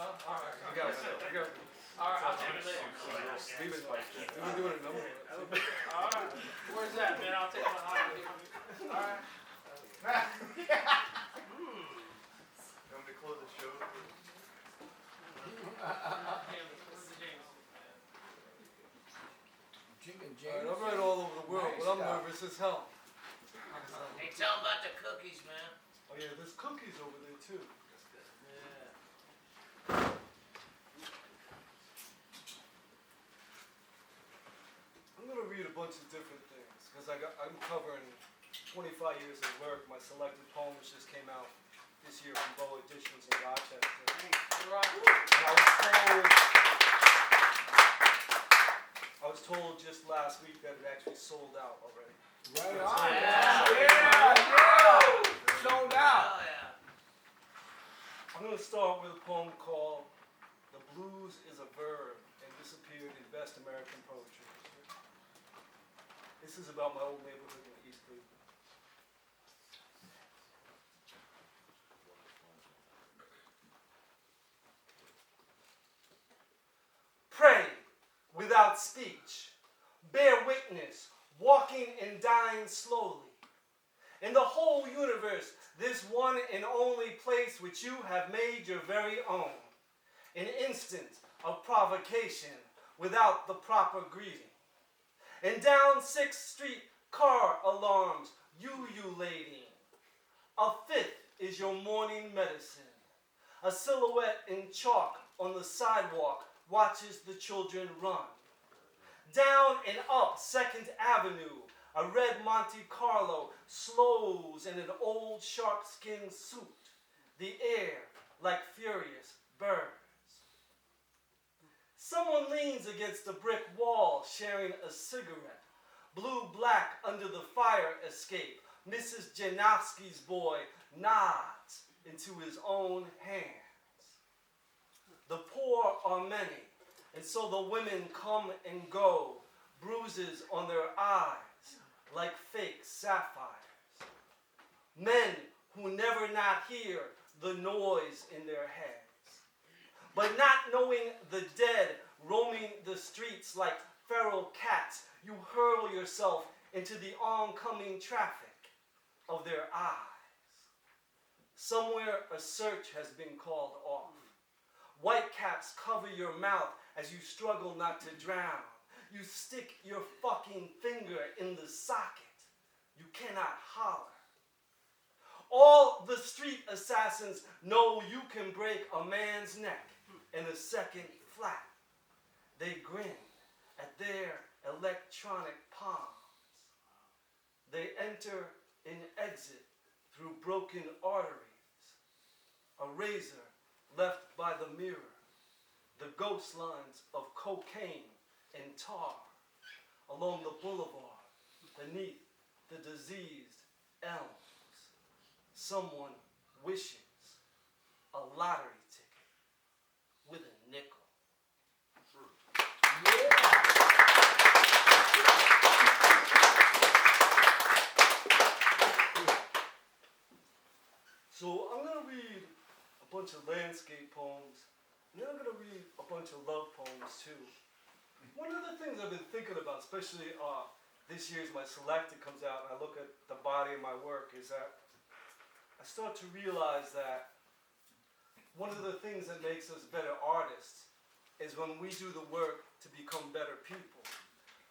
All right. We got it. All right, I'll take it later. We've been doing it a number of times. All right. Where's that, man? I'll take my eye. All right. Want me to close the show? Alright, I'm right all over the world, but I'm nervous as hell. Hey, tell them about the cookies, man. Oh yeah, there's cookies over there too. Yeah. I'm gonna read a bunch of different things because I'm covering 25 years of work. My selected poems just came out this year from Bow Editions in Rochester. All right. And I was told just last week that it actually sold out already. Right Yeah. on. Yeah. Sold out. Oh, yeah. I'm gonna start with a poem called "The Blues is a Verb" and disappeared in Best American Poetry. This is about my old neighborhood in East Cleveland. Pray without speech, bear witness, walking and dying slowly. In the whole universe, this one and only place which you have made your very own. An instant of provocation without the proper greeting. And down 6th Street, car alarms, ululating. A fifth is your morning medicine. A silhouette in chalk on the sidewalk watches the children run. Down and up 2nd Avenue, a red Monte Carlo slows in an old sharkskin suit, the air like furious birds. Someone leans against a brick wall sharing a cigarette, blue-black under the fire escape. Mrs. Janowski's boy nods into his own hands. The poor are many, and so the women come and go, bruises on their eyes like fake sapphires. Men who never not hear the noise in their heads. But not knowing the dead roaming the streets like feral cats, you hurl yourself into the oncoming traffic of their eyes. Somewhere a search has been called off. Whitecaps cover your mouth as you struggle not to drown. You stick your fucking finger in the socket. You cannot holler. All the street assassins know you can break a man's neck in a second flat. They grin at their electronic palms. They enter and exit through broken arteries. A razor left by the mirror. The ghost lines of cocaine and tar along the boulevard beneath the diseased elms. Someone wishes a lottery ticket with a nickel. So I'm going to read a bunch of landscape poems, and then I'm going to read a bunch of love poems too. One of the things I've been thinking about, especially this year's my Selected comes out, and I look at the body of my work, is that I start to realize that one of the things that makes us better artists is when we do the work to become better people.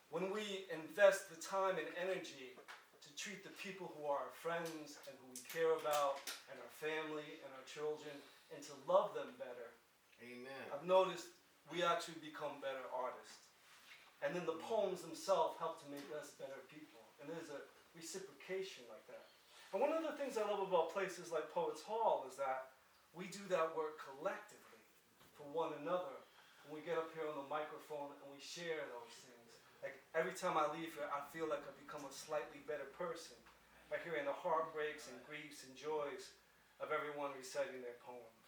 When we invest the time and energy to treat the people who are our friends and who we care about, and our family and our children, and to love them better. Amen. I've noticed we actually become better artists. And then the poems themselves help to make us better people. And there's a reciprocation like that. And one of the things I love about places like Poets Hall is that we do that work collectively for one another. When we get up here on the microphone and we share those things. Like every time I leave here, I feel like I've become a slightly better person by hearing the heartbreaks and griefs and joys of everyone reciting their poems.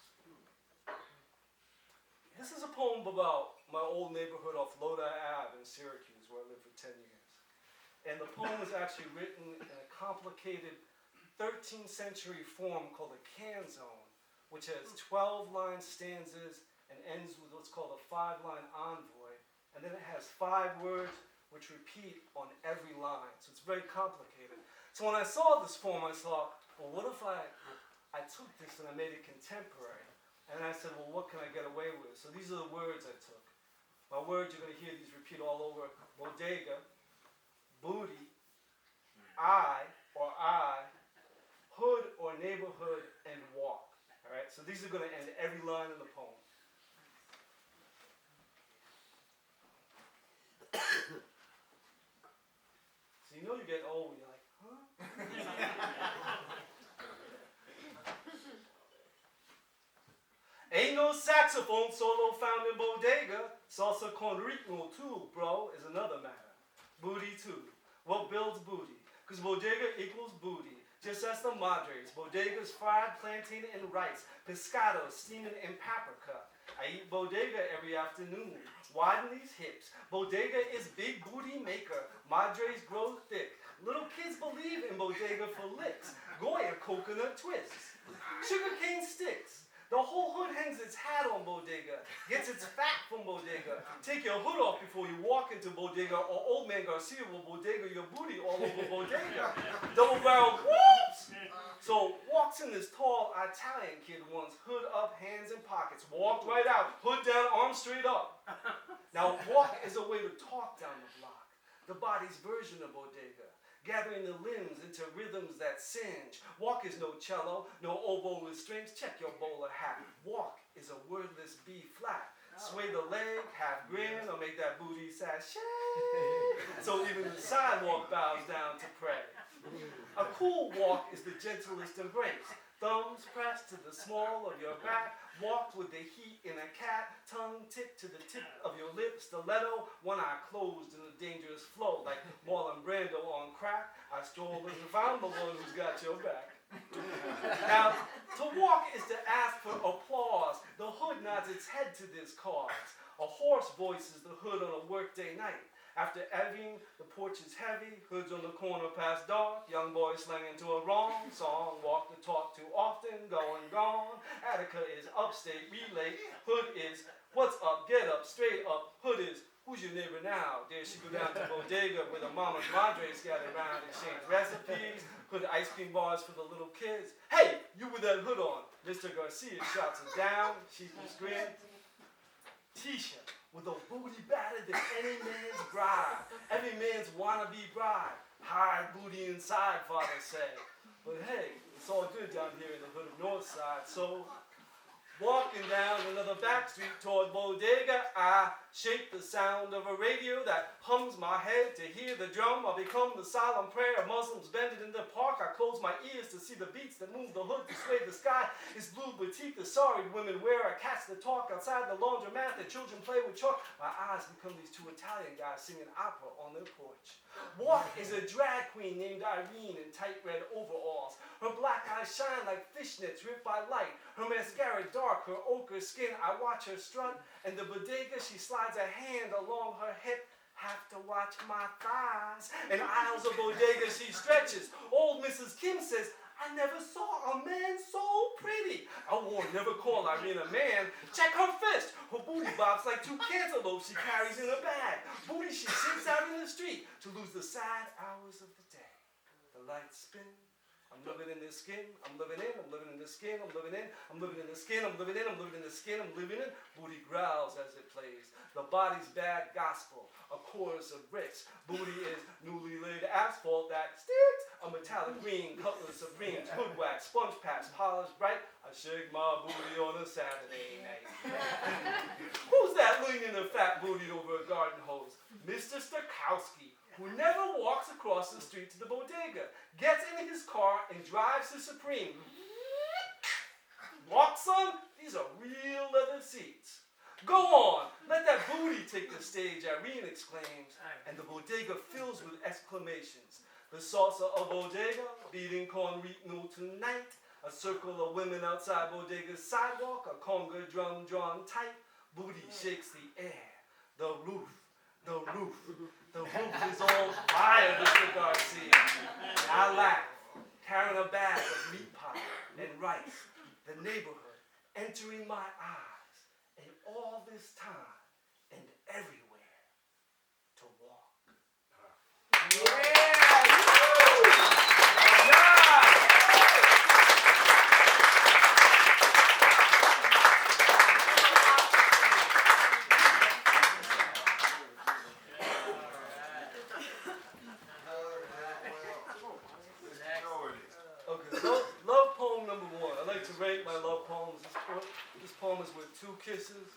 This is a poem about my old neighborhood off Lodi Ave in Syracuse, where I lived for 10 years. And the poem was actually written in a complicated 13th century form called a canzone, which has 12-line stanzas and ends with what's called a 5-line envoy. And then it has 5 words which repeat on every line. So it's very complicated. So when I saw this form, I thought, well, what if I took this and I made it contemporary? And I said, well, what can I get away with? So these are the words I took. My words, you're going to hear these repeat all over. Bodega, booty, I, hood or neighborhood, and walk. All right, so these are going to end every line in the poem. So you know you get old when you're like, huh? Ain't no saxophone solo found in bodega. Salsa con ritmo too, bro, is another matter. Booty too. What builds booty? Because bodega equals booty. Just as the madres, bodega's fried plantain and rice, pescado steaming in paprika. I eat bodega every afternoon. Widen these hips. Bodega is big booty maker. Madres grow thick. Little kids believe in bodega for licks. Goya coconut twists. Sugarcane sticks. The whole hood hangs its hat on bodega. Gets its fat from bodega. Take your hood off before you walk into bodega, or old man Garcia will bodega your booty all over bodega. Double barrel whoops! So walks in this tall Italian kid once, hood up, hands in pockets, walked right out, hood down, arms straight up. Now walk is a way to talk down the block, the body's version of bodega, gathering the limbs into rhythms that singe. Walk is no cello, no oboe with strings, check your bowler hat. Walk is a wordless B flat. Sway the leg, half grin, or make that booty sashay. So even the sidewalk bows down to pray. A cool walk is the gentlest embrace. Thumbs pressed to the small of your back. Walked with the heat in a cat. Tongue tipped to the tip of your lips. Stiletto, one eye closed in a dangerous flow. Like Marlon Brando on crack. I strolled and found the one who's got your back. Now, to walk is to ask for applause. The hood nods its head to this cause. A horse voices the hood on a workday night. After ebbing, the porch is heavy, hoods on the corner past dark, young boy slanging to a wrong song, walk the talk too often, going gone. Attica is upstate, relay, hood is what's up, get up, straight up, hood is who's your neighbor now? Dare she go down to bodega with her mama's madre scattered around, exchange recipes, hood ice cream bars for the little kids. Hey, you with that hood on. Mr. Garcia shouts it down, she just grin. Tisha, with a booty better than any man's bride. Every man's wannabe bride. High booty inside, father say. But hey, it's all good down here in the hood of Northside. So, walking down another back street toward bodega, I shake the sound of a radio that hums my head to hear the drum. I become the solemn prayer of Muslims bending in the park. I close my ears to see the beats that move the hood to sway the sky. It's blue boutique the sorry women wear. I catch the talk outside the laundromat. The children play with chalk. My eyes become these 2 Italian guys singing opera on their porch. Walk is a drag queen named Irene in tight red overalls. Her black eyes shine like fishnets ripped by light. Her mascara dark, her ochre skin. I watch her strut, and the bodega, she slides a hand along her hip. Have to watch my thighs. In aisles of bodega, she stretches. Old Mrs. Kim says, I never saw a man so pretty. I won't never call Irene a man. Check her fist. Her booty bobs like 2 cantaloupes she carries in her bag. Booty she shakes out in the street to lose the sad hours of the day. The lights spin. I'm living in this skin. I'm living in. I'm living in this skin. I'm living in. I'm living in the skin. I'm living in. I'm living in the skin. I'm living in. Booty growls as it plays. The body's bad gospel. A chorus of bricks. Booty is newly laid asphalt that sticks. A metallic green, cutlass of rings, hood wax, sponge pads, polished bright. I shake my booty on a Saturday night. Who's that leaning the fat booty over a garden hose? Mr. Stokowski, who never walks across the street to the bodega, gets in his car and drives to Supreme. Walk, son? These are real leather seats. Go on, let that booty take the stage, Irene exclaims, and the bodega fills with exclamations. The salsa of bodega, beating con ritmo tonight. A circle of women outside bodega's sidewalk, a conga drum drawn tight. Booty shakes the air. The roof is on fire, Mr. Garcia. I laugh, carrying a bag of meat pie and rice. The neighborhood entering my eyes. and all this time and everywhere to walk. Okay, love poem number one. I like to rate my love poems. This poem is with 2 kisses.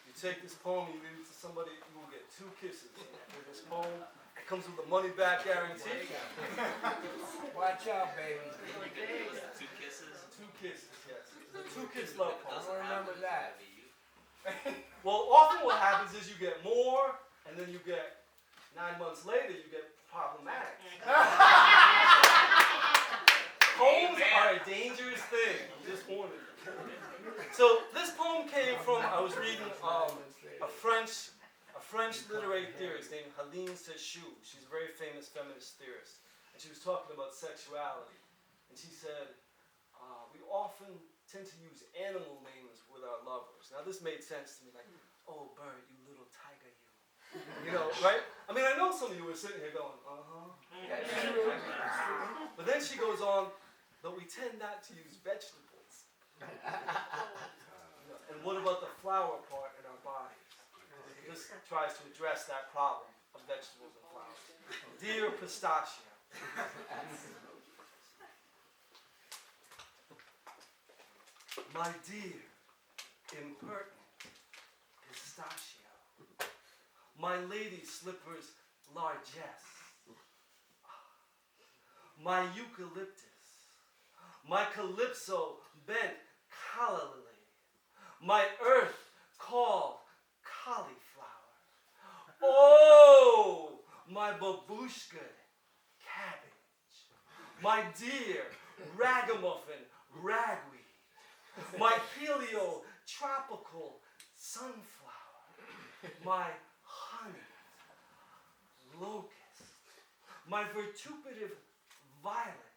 You take this poem, you read it to somebody, you will get 2 kisses with this poem. It comes with a money back guarantee. Watch out, baby. 2 kisses. 2 kisses, yes. It's a 2-kiss love I poem. don't remember that. Well, often what happens is you get more, and then you get 9 months later, you get problematic. Poems are a dangerous thing. I'm just warning you. So this poem came from, I was reading a French literary theorist named Helene Sechou. She's a very famous feminist theorist. And she was talking about sexuality. And she said, we often tend to use animal names with our lovers. Now this made sense to me, like, oh bird, you little tiger, you. You know, right? I mean, I know some of you were sitting here going, uh-huh. But then she goes on, but we tend not to use vegetables. And what about the flower part in our bodies? This tries to address that problem of vegetables and flowers. Dear pistachio. My dear, impertinent pistachio. My lady slipper's largesse. My eucalyptus. My calypso bent callally. My earth called cauliflower. Oh, my babushka cabbage. My dear ragamuffin ragweed. My heliotropical sunflower. My honey locust. My vituperative violet.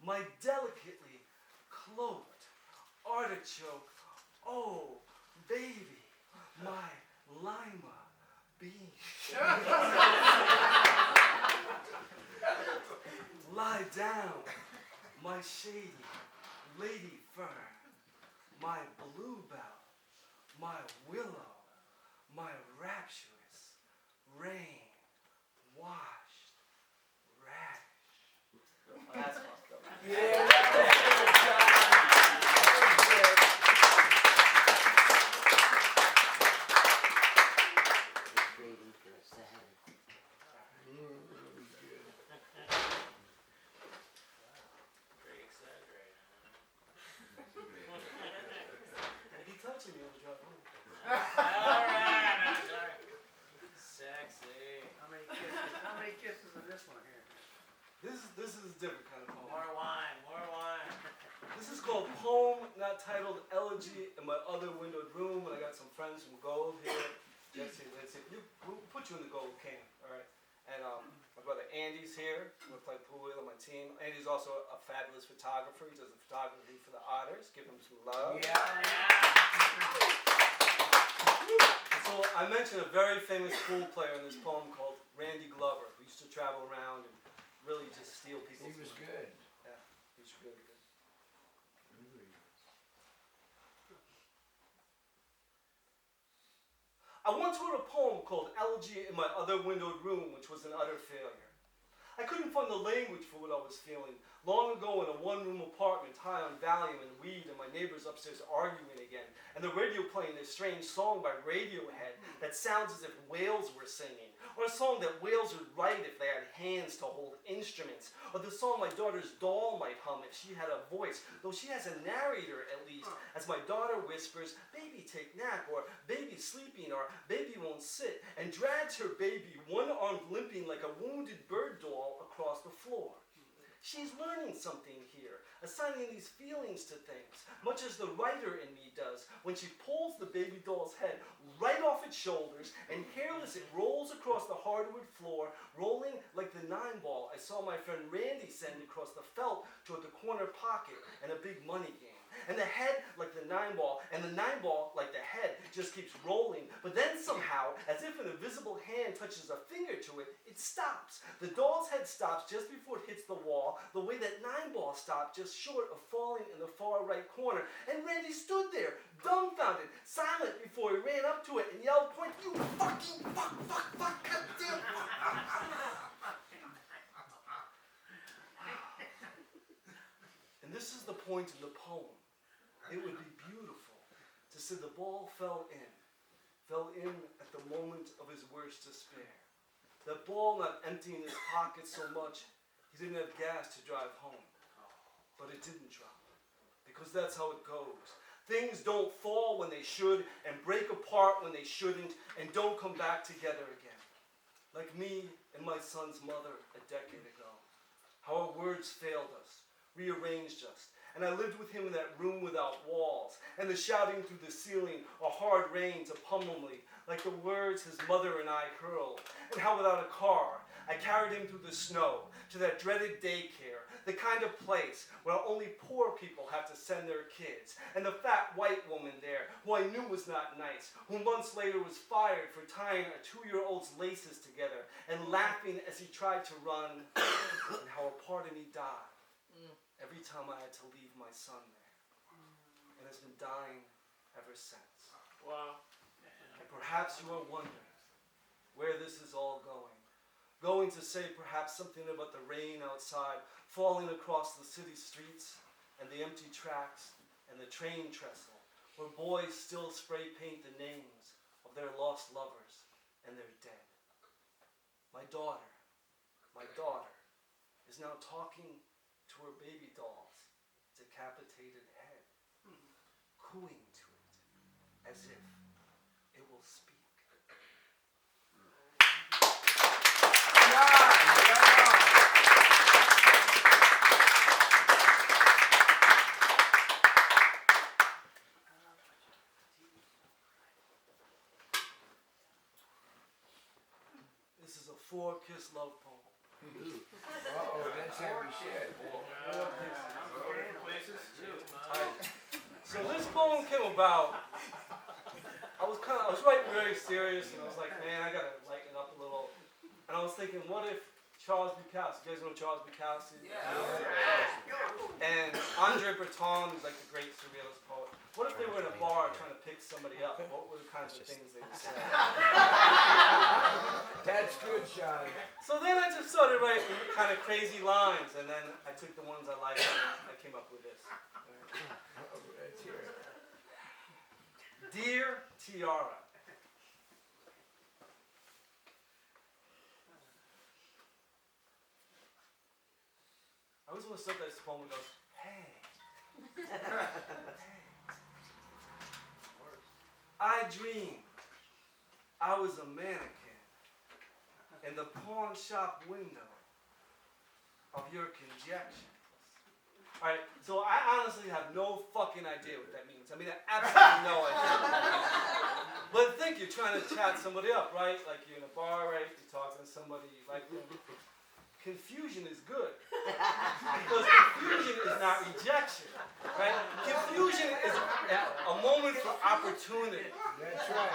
My delicately cloaked artichoke. Oh, baby, my lima bean. Lie down, my shady lady fern, my bluebell, my willow, my rapturous rain washed radish. Oh, that's fucked up. Yeah. Pretty exaggerated. He touching me on the drive home. Alright, sorry. Sexy. How many kisses in this one here? This is a different kind of poem. More wine, more wine. This is called Poem, not titled Elegy in My Other Windowed Room. And I got some friends from Gold here. Jesse, let's see. We'll put you in the Gold camp, all right? And my brother Andy's here. We'll play pool with on my team. Andy's also a fabulous photographer. He does the photography for the Otters. Give him some love. Yeah. So I mentioned a very famous pool player in this poem called Randy Glover, who used to travel around and really just steal people's He was money. good. Yeah, he was really good. I once wrote a poem called Elegy in My Other Windowed Room, which was an utter failure. I couldn't find the language for what I was feeling. Long ago in a one-room apartment, high on Valium and weed, and my neighbors upstairs arguing again, and the radio playing this strange song by Radiohead that sounds as if whales were singing, or a song that whales would write if they had hands to hold instruments, or the song my daughter's doll might hum if she had a voice, though she has a narrator at least, as my daughter whispers, "Baby, take nap," or "Baby sleeping," or "Baby won't sit," and drags her baby, one arm limping like a wounded bird doll across the floor. She's learning something here, assigning these feelings to things, much as the writer in me does when she pulls the baby doll's head right off its shoulders, and hairless it rolls across the hardwood floor, rolling like the 9-ball I saw my friend Randy send across the felt toward the corner pocket in a big money game. And the head like the 9-ball, and the 9-ball like the head, just keeps rolling, but then somehow, as if an invisible hand touches a finger to it, it stops. The doll's head stops just before it hits the wall, the way that 9-ball stopped just short of falling in the far right corner. And Randy stood there, dumbfounded, silent before he ran up to it and yelled, "Point, you fucking fuck, goddamn!" And this is the point of the poem. It would be beautiful to say the ball fell in at the moment of his worst despair. That ball not emptying his pockets so much, he didn't have gas to drive home. But it didn't drop, because that's how it goes. Things don't fall when they should, and break apart when they shouldn't, and don't come back together again. Like me and my son's mother a decade ago. How our words failed us, rearranged us, and I lived with him in that room without walls, and the shouting through the ceiling, a hard rain to pummel me, like the words his mother and I hurled, and how without a car, I carried him through the snow, to that dreaded daycare, the kind of place where only poor people have to send their kids, and the fat white woman there, who I knew was not nice, who months later was fired for tying a 2-year-old's laces together, and laughing as he tried to run, and how a part of me died every time I had to leave my son there, and has been dying ever since. Wow. And perhaps you are wondering where this is all going. Going to say perhaps something about the rain outside falling across the city streets and the empty tracks and the train trestle where boys still spray paint the names of their lost lovers and their dead. My daughter is now talking to her baby doll's decapitated head, cooing to it as if it will speak. This is a 4-kiss love poem. Uh-oh, that's heavy shit. So this poem came about. I was writing very serious, and I was like, man, I gotta lighten it up a little. And I was thinking, what if Charles Bukowski, you guys know Charles Bukowski? Yeah. And Andre Breton, who's like the great surrealist poet. What if they were in a bar trying to pick somebody up? What were the kinds of things they would say? That's good, Sean. So then I just started writing kind of crazy lines, and then I took the ones I liked, and I came up with this. Let's hear it. Dear Tiara, I always want to start this poem and go, hey. I dreamed I was a mannequin in the pawn shop window of your conjectures. Alright, so I honestly have no fucking idea what that means. I mean, I absolutely no idea. But think you're trying to chat somebody up, right? Like you're in a bar, right? You're talking to somebody, you like them. Confusion is good. Because confusion is not rejection, right? Confusion is a moment for opportunity. That's right.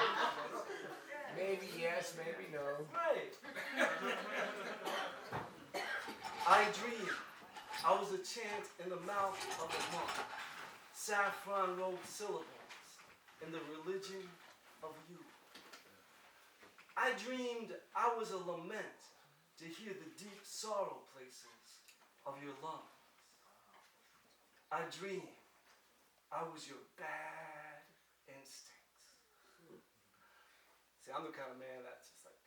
Maybe yes, maybe no. Right. I dreamed I was a chant in the mouth of a monk, saffron-robed syllables in the religion of youth. I dreamed I was a lament to hear the deep sorrow places of your lungs. I dreamed I was your bad instincts. See, I'm the kind of man that's just like...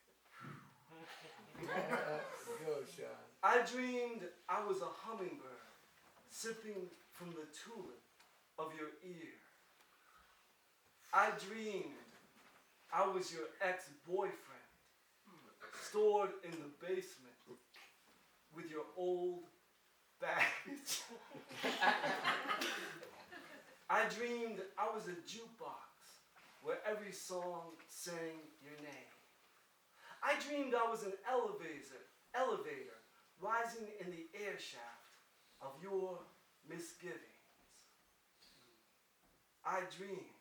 Go, Sean. I dreamed I was a hummingbird sipping from the tulip of your ear. I dreamed I was your ex-boyfriend stored in the basement with your old baggage. I dreamed I was a jukebox where every song sang your name. I dreamed I was an elevator rising in the air shaft of your misgivings. I dreamed